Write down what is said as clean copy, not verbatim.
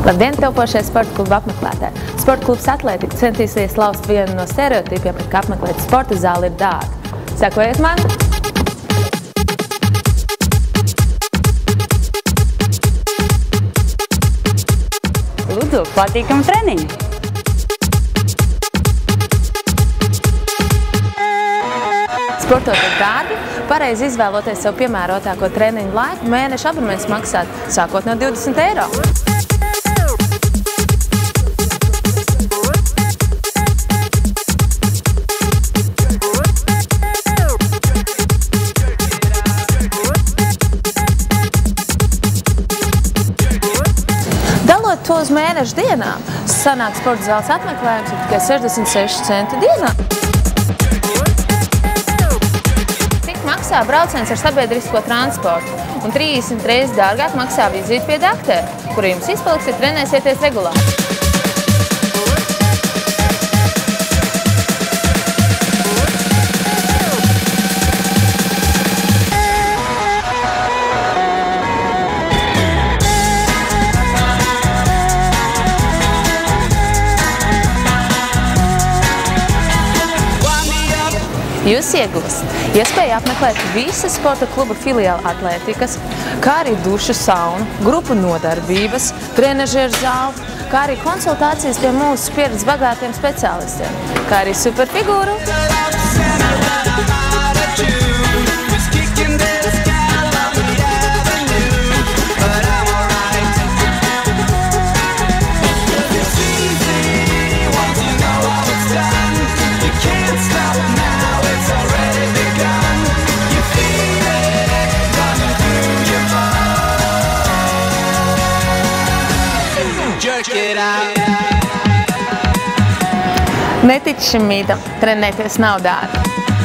Labdien, topošie sporta kluba apmeklētāji! Sporta klubs Atlētika centīsies lauzt vienu no stereotipiem, ka apmeklēt sporta zāli ir dārgi. Sekojiet man! Lūdzu, patīkamu treniņu! Sportot ir dārgi, pareizi izvēloties sev piemērotāko treniņu laiku, mēneša abonements maksāt sākot no 20 eiro. Dalot to uz mēneša dienām, sanāk sporta zāles apmeklējums ir tikai 66 centi dienā. Maksā brauciens ar sabiedrisko transportu un 30 reizes dārgāk maksā vizīti pie daktera, kuru jums izpaliks, ja trenēsieties regulāri. Jūs iegūstat iespēju apmeklēt visas sporta kluba filiāla Atlētikas, kā arī dušu saunu, grupu nodarbības, trenažieru zāli, kā arī konsultācijas pie mūsu pieredzes bagātiem speciālistiem, kā arī superfigūru. Netici šim mītam, trenēties nav dārgi.